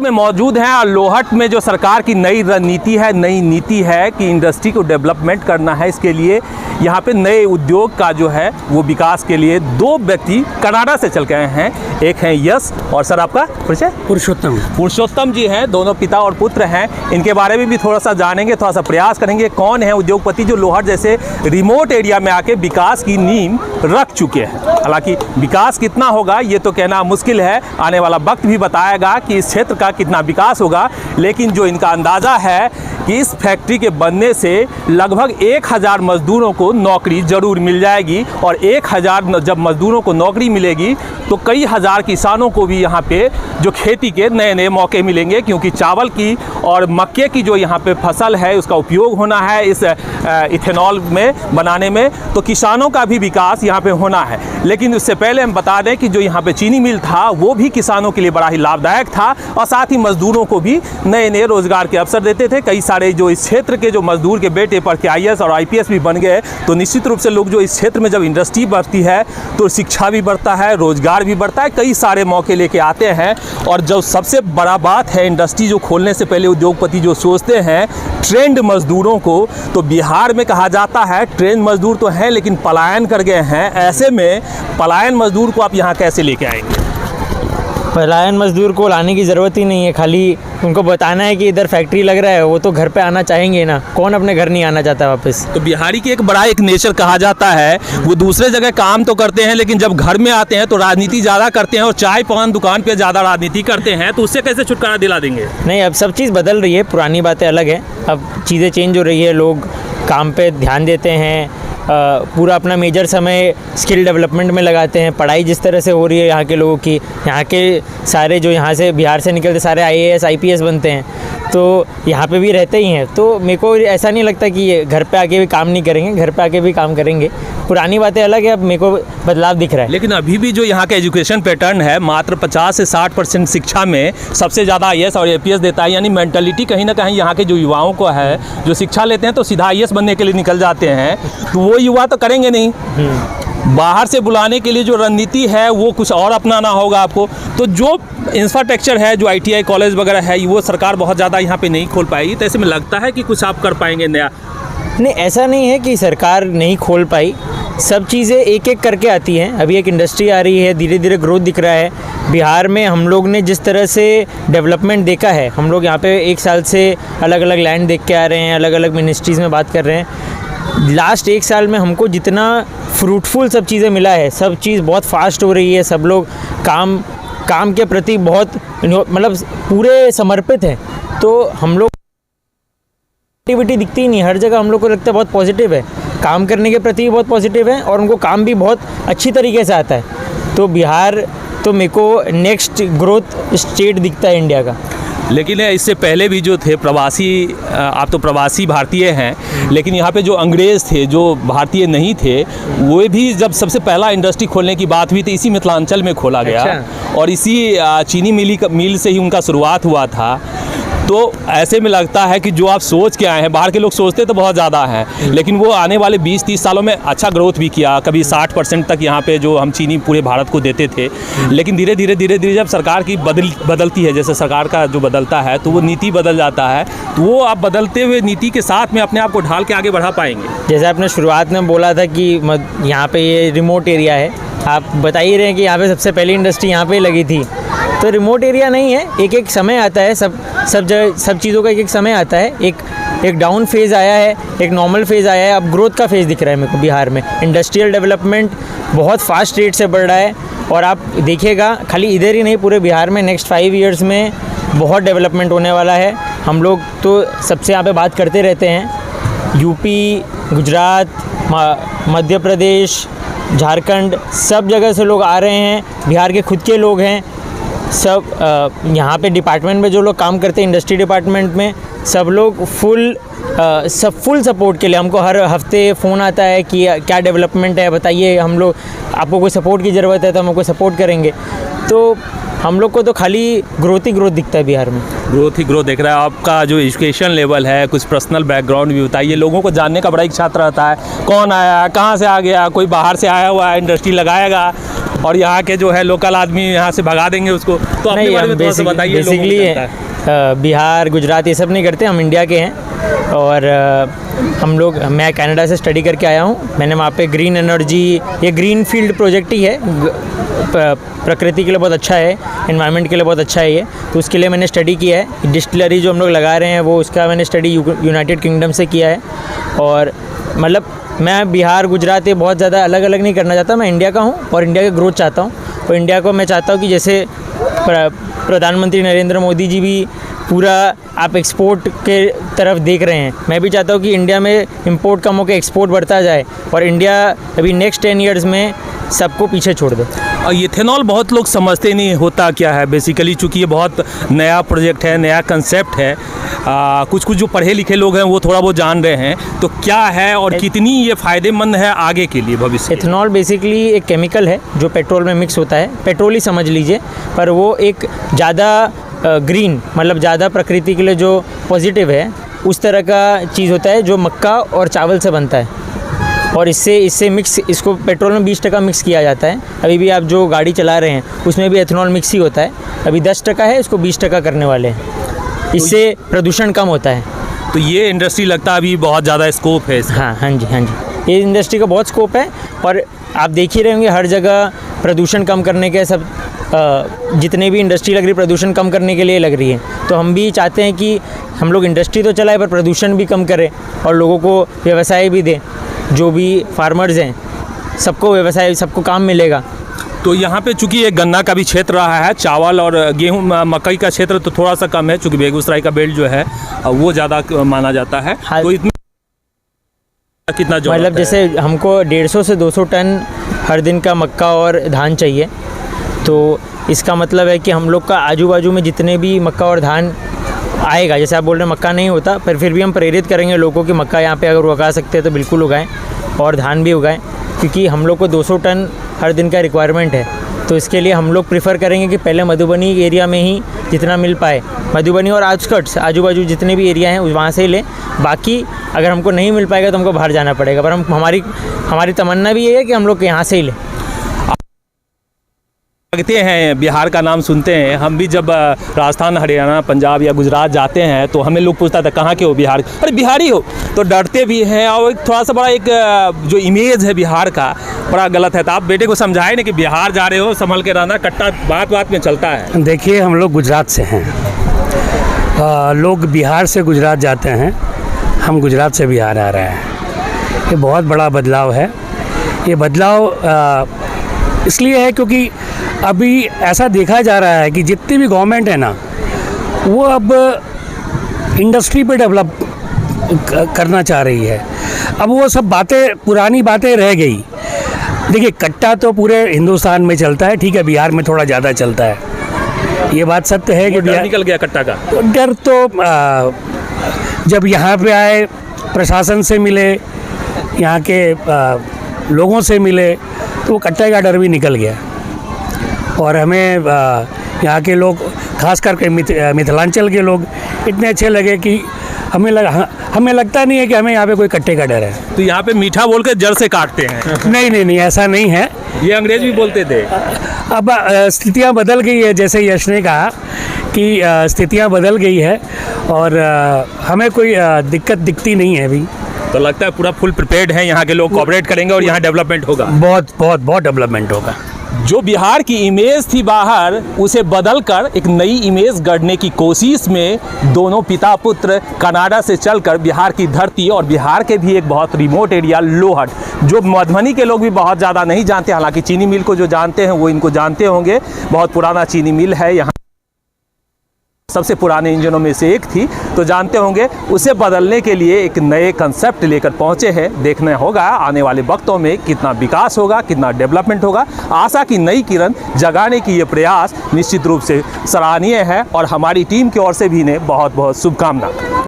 में मौजूद हैं और लोहट में जो सरकार की नई रणनीति है, नई नीति है कि इंडस्ट्री को डेवलपमेंट करना है, इसके लिए यहाँ पे नए उद्योग का जो है वो विकास के लिए दो व्यक्ति कनाडा से चल के आए हैं। एक हैं यश और सर आपका परिचय? पुरुषोत्तम जी हैं, दोनों पिता और पुत्र हैं। इनके बारे में भी थोड़ा सा जानेंगे, थोड़ा सा प्रयास करेंगे कौन है उद्योगपति जो लोहट जैसे रिमोट एरिया में आके विकास की नींव रख चुके हैं। हालांकि विकास कितना होगा ये तो कहना मुश्किल है, आने वाला वक्त भी बताएगा कि इस क्षेत्र का कितना विकास होगा, लेकिन जो इनका अंदाज़ा है कि इस फैक्ट्री के बनने से लगभग 1000 मजदूरों को नौकरी ज़रूर मिल जाएगी और 1000 जब मजदूरों को नौकरी मिलेगी तो कई हज़ार किसानों को भी यहाँ पे जो खेती के नए नए मौके मिलेंगे, क्योंकि चावल की और मक्के की जो यहाँ पे फसल है उसका उपयोग होना है इस इथेनॉल में बनाने में, तो किसानों का भी विकास यहाँ पे होना है। लेकिन उससे पहले हम बता दें कि जो यहाँ पे चीनी मिल था वो भी किसानों के लिए बड़ा ही लाभदायक था और साथ ही मजदूरों को भी नए नए रोजगार के अवसर देते थे। कई सारे जो इस क्षेत्र के जो मजदूर के बेटे पढ़ के IAS और IPS भी बन गए, तो निश्चित रूप से लोग जो इस क्षेत्र में जब इंडस्ट्री बढ़ती है तो शिक्षा भी बढ़ता है, रोजगार भी बढ़ता है, कई सारे मौके लेके आते हैं। और जो सबसे बड़ा बात है, इंडस्ट्री जो खोलने से पहले उद्योगपति जो सोचते हैं ट्रेंड मजदूरों को, तो बिहार में कहा जाता है ट्रेंड मजदूर तो हैं लेकिन पलायन कर गए हैं। ऐसे में पलायन मजदूर को आप यहाँ कैसे लेके आएंगे? पलायन मजदूर को लाने की ज़रूरत ही नहीं है, खाली उनको बताना है कि इधर फैक्ट्री लग रहा है, वो तो घर पे आना चाहेंगे ना। कौन अपने घर नहीं आना चाहता वापस? तो बिहारी की एक बड़ा एक नेचर कहा जाता है, वो दूसरे जगह काम तो करते हैं लेकिन जब घर में आते हैं तो राजनीति ज़्यादा करते हैं और चाय पान दुकान पे ज़्यादा राजनीति करते हैं, तो उससे कैसे छुटकारा दिला देंगे? नहीं, अब सब चीज़ बदल रही है, पुरानी बातें अलग हैं, अब चीज़ें चेंज हो रही है, लोग काम पे ध्यान देते हैं, पूरा अपना मेजर समय स्किल डेवलपमेंट में लगाते हैं। पढ़ाई जिस तरह से हो रही है यहाँ के लोगों की, यहाँ के सारे जो यहाँ से बिहार से निकलते सारे IAS IPS बनते हैं, तो यहाँ पे भी रहते ही हैं। तो मेरे को ऐसा नहीं लगता कि ये घर पे आके भी काम नहीं करेंगे, घर पे आके भी काम करेंगे। पुरानी बातें अलग है, अब मेरे को बदलाव दिख रहा है। लेकिन अभी भी जो यहाँ का एजुकेशन पैटर्न है, मात्र 50 से 60% शिक्षा में सबसे ज़्यादा IAS और APS देता है। यानी मेंटलिटी कहीं ना कहीं यहाँ के जो युवाओं को है, जो शिक्षा लेते हैं तो सीधा IAS बनने के लिए निकल जाते हैं, तो वो युवा तो करेंगे नहीं। बाहर से बुलाने के लिए जो रणनीति है वो कुछ और अपनाना होगा आपको। तो जो इंफ्रास्ट्रक्चर है, जो ITI कॉलेज वगैरह है, वो सरकार बहुत ज़्यादा यहाँ पे नहीं खोल पाएगी, तो ऐसे में लगता है कि कुछ आप कर पाएंगे नया? नहीं, ऐसा नहीं है कि सरकार नहीं खोल पाई, सब चीज़ें एक एक करके आती हैं। अभी एक इंडस्ट्री आ रही है, धीरे धीरे ग्रोथ दिख रहा है। बिहार में हम लोग ने जिस तरह से डेवलपमेंट देखा है, हम लोग यहाँ पे 1 साल से अलग अलग लैंड देख के आ रहे हैं, अलग अलग मिनिस्ट्रीज़ में बात कर रहे हैं। लास्ट 1 साल में हमको जितना फ्रूटफुल सब चीज़ें मिला है, सब चीज़ बहुत फास्ट हो रही है, सब लोग काम के प्रति बहुत मतलब पूरे समर्पित हैं। तो हम लोग एक्टिविटी दिखती ही नहीं, हर जगह हम लोग को लगता है बहुत पॉजिटिव है, काम करने के प्रति बहुत पॉजिटिव है और उनको काम भी बहुत अच्छी तरीके से आता है। तो बिहार तो मेरे को नेक्स्ट ग्रोथ स्टेट दिखता है इंडिया का। लेकिन इससे पहले भी जो थे प्रवासी, आप तो प्रवासी भारतीय हैं, लेकिन यहाँ पे जो अंग्रेज़ थे जो भारतीय नहीं थे, वो भी जब सबसे पहला इंडस्ट्री खोलने की बात हुई तो इसी मिथिलांचल में खोला गया। अच्छा। और इसी चीनी मिल से ही उनका शुरुआत हुआ था। तो ऐसे में लगता है कि जो आप सोच के आए हैं, बाहर के लोग सोचते तो बहुत ज़्यादा हैं, लेकिन वो आने वाले 20-30 सालों में अच्छा ग्रोथ भी किया। कभी 60% तक यहाँ पे जो हम चीनी पूरे भारत को देते थे, लेकिन धीरे धीरे जब सरकार की बदलती है, जैसे सरकार का जो बदलता है तो वो नीति बदल जाता है, तो वो आप बदलते हुए नीति के साथ में अपने आप को ढाल के आगे बढ़ा पाएंगे। जैसे आपने शुरुआत में बोला था कि यहाँ पे ये रिमोट एरिया है, आप बता ही रहे हैं कि यहाँ पे सबसे पहली इंडस्ट्री यहाँ पे लगी थी। तो रिमोट एरिया नहीं है, एक एक समय आता है, सब चीज़ों का एक एक समय आता है। एक डाउन फेज़ आया है, एक नॉर्मल फेज़ आया है, अब ग्रोथ का फेज़ दिख रहा है मेरे को बिहार में। इंडस्ट्रियल डेवलपमेंट बहुत फास्ट रेट से बढ़ रहा है और आप देखिएगा खाली इधर ही नहीं, पूरे बिहार में नेक्स्ट 5 ईयर्स में बहुत डेवलपमेंट होने वाला है। हम लोग तो सबसे यहाँ पे बात करते रहते हैं, यूपी, गुजरात, मध्य प्रदेश, झारखंड, सब जगह से लोग आ रहे हैं, बिहार के खुद के लोग हैं सब। यहाँ पे डिपार्टमेंट में जो लोग काम करते हैं, इंडस्ट्री डिपार्टमेंट में, सब लोग फुल सपोर्ट के लिए हमको हर हफ्ते फ़ोन आता है कि क्या डेवलपमेंट है बताइए, हम लोग आपको कोई सपोर्ट की ज़रूरत है तो हम आपको सपोर्ट करेंगे। तो हम लोग को तो खाली ग्रोथ ही ग्रोथ दिखता है बिहार में, ग्रोथ ही ग्रोथ दिख रहा है। आपका जो एजुकेशन लेवल है, कुछ पर्सनल बैकग्राउंड भी बताइए, लोगों को जानने का बड़ा इच्छा रहता है, कौन आया, कहाँ से आ गया, कोई बाहर से आया हुआ है, इंडस्ट्री लगाएगा, और यहाँ के जो है लोकल आदमी यहाँ से भगा देंगे उसको, तो अपने बारे में थोड़ा सा बताइए। बेसिकली बिहार गुजरात ये सब नहीं करते, हम इंडिया के हैं। और मैं कनाडा से स्टडी करके आया हूँ। मैंने वहाँ पे ग्रीन एनर्जी, ये ग्रीन फील्ड प्रोजेक्ट ही है, प्रकृति के लिए बहुत अच्छा है, एनवायरनमेंट के लिए बहुत अच्छा है ये, तो उसके लिए मैंने स्टडी किया है। डिस्टिलरी जो हम लोग लगा रहे हैं वो उसका मैंने स्टडी यूनाइटेड किंगडम से किया है। और मतलब मैं बिहार गुजरात ये बहुत ज़्यादा अलग अलग नहीं करना चाहता, मैं इंडिया का हूँ और इंडिया का ग्रोथ चाहता हूँ। और इंडिया को मैं चाहता हूँ कि जैसे प्रधानमंत्री नरेंद्र मोदी जी भी पूरा आप एक्सपोर्ट के तरफ देख रहे हैं, मैं भी चाहता हूँ कि इंडिया में इंपोर्ट कम होकर एक्सपोर्ट बढ़ता जाए और इंडिया अभी नेक्स्ट 10 ईयर्स में सबको पीछे छोड़ दे। और इथेनॉल बहुत लोग समझते नहीं होता क्या है बेसिकली, चूँकि ये बहुत नया प्रोजेक्ट है, नया कंसेप्ट है। कुछ जो पढ़े लिखे लोग हैं वो थोड़ा बहुत जान रहे हैं, तो क्या है और कितनी ये फ़ायदेमंद है आगे के लिए भविष्य? इथेनॉल बेसिकली एक केमिकल है जो पेट्रोल में मिक्स होता है, पेट्रोल ही समझ लीजिए, पर वो एक ज़्यादा ग्रीन, मतलब ज़्यादा प्रकृति के लिए जो पॉजिटिव है उस तरह का चीज़ होता है जो मक्का और चावल से बनता है। और इससे मिक्स, इसको पेट्रोल में 20% मिक्स किया जाता है। अभी भी आप जो गाड़ी चला रहे हैं उसमें भी एथेनॉल मिक्स ही होता है। अभी 10% है, इसको 20% करने वाले हैं, इससे प्रदूषण कम होता है। तो ये इंडस्ट्री लगता है अभी बहुत ज़्यादा स्कोप है इसका। हाँ जी, ये इंडस्ट्री का बहुत स्कोप है। और आप देख ही रहे होंगे हर जगह प्रदूषण कम करने के सब जितने भी इंडस्ट्री लग रही है प्रदूषण कम करने के लिए लग रही है। तो हम भी चाहते हैं कि हम लोग इंडस्ट्री तो चलाएं पर प्रदूषण भी कम करें और लोगों को व्यवसाय भी दें। जो भी फार्मर्स हैं सबको व्यवसाय, सबको काम मिलेगा। तो यहाँ पे चूँकि ये गन्ना का भी क्षेत्र रहा है, चावल और गेहूँ मकई का क्षेत्र तो थोड़ा सा कम है, चूँकि बेगूसराय का बेल्ट जो है वो ज़्यादा माना जाता है। तो इतना कितना जो मतलब जैसे हमको 150 से 200 टन हर दिन का मक्का और धान चाहिए, तो इसका मतलब है कि हम लोग का आजू बाजू में जितने भी मक्का और धान आएगा, जैसे आप बोल रहे हैं मक्का नहीं होता, पर फिर भी हम प्रेरित करेंगे लोगों की मक्का यहाँ पे अगर उगा सकते हैं तो बिल्कुल उगाएं और धान भी उगाएं, क्योंकि हम लोग को 200 टन हर दिन का रिक्वायरमेंट है। तो इसके लिए हम लोग प्रेफर करेंगे कि पहले मधुबनी एरिया में ही जितना मिल पाए, मधुबनी और आउटस्कर्ट्स आजू बाजू जितने भी एरिया हैं वहाँ से ही लें। बाकी अगर हमको नहीं मिल पाएगा तो हमको बाहर जाना पड़ेगा, पर हमारी तमन्ना भी ये है कि हम लोग यहाँ से ही लें। लगते हैं बिहार का नाम सुनते हैं, हम भी जब राजस्थान, हरियाणा, पंजाब या गुजरात जाते हैं तो हमें लोग पूछता था कहाँ के हो, बिहार, अरे बिहारी हो, तो डरते भी हैं। और थोड़ा सा बड़ा एक जो इमेज है बिहार का बड़ा गलत है। तो आप बेटे को समझाएं ना कि बिहार जा रहे हो संभल के रहना, कट्टा बात बात में चलता है। देखिए हम लोग गुजरात से हैं, लोग बिहार से गुजरात जाते हैं, हम गुजरात से बिहार आ रहे हैं। ये बहुत बड़ा बदलाव है। ये बदलाव इसलिए है क्योंकि अभी ऐसा देखा जा रहा है कि जितनी भी गवर्नमेंट है ना वो अब इंडस्ट्री पे डेवलप करना चाह रही है। अब वो सब बातें, पुरानी बातें रह गई। देखिए कट्टा तो पूरे हिंदुस्तान में चलता है, ठीक है, बिहार में थोड़ा ज़्यादा चलता है, ये बात सत्य है कि डर निकल गया कट्टा का। डर तो जब यहाँ पे आए, प्रशासन से मिले, यहाँ के लोगों से मिले, तो वो कट्टे का डर भी निकल गया। और हमें यहाँ के लोग, खास करके मिथिलांचल के लोग इतने अच्छे लगे कि हमें लगता नहीं है कि हमें यहाँ पे कोई कट्टे का डर है। तो यहाँ पे मीठा बोल के जड़ से काटते हैं। नहीं, ऐसा नहीं है। ये अंग्रेज भी बोलते थे। अब स्थितियाँ बदल गई है, जैसे यश ने कहा कि स्थितियाँ बदल गई है और हमें कोई दिक्कत दिखती नहीं है अभी। तो लगता है पूरा फुल प्रिपेयर्ड है, यहाँ के लोग कोऑपरेट करेंगे और यहाँ डेवलपमेंट होगा। बहुत डेवलपमेंट होगा। जो बिहार की इमेज थी बाहर, उसे बदलकर एक नई इमेज गढ़ने की कोशिश में दोनों पिता पुत्र कनाडा से चलकर बिहार की धरती और बिहार के भी एक बहुत रिमोट एरिया लोहट, जो मधुबनी के लोग भी बहुत ज़्यादा नहीं जानते, हालांकि चीनी मिल को जो जानते हैं वो इनको जानते होंगे। बहुत पुराना चीनी मिल है, यहाँ सबसे पुराने इंजनों में से एक थी, तो जानते होंगे। उसे बदलने के लिए एक नए कंसेप्ट लेकर पहुंचे हैं। देखना होगा आने वाले वक्तों में कितना विकास होगा, कितना डेवलपमेंट होगा। आशा की नई किरण जगाने की ये प्रयास निश्चित रूप से सराहनीय है और हमारी टीम की ओर से भी इन्हें बहुत बहुत शुभकामना।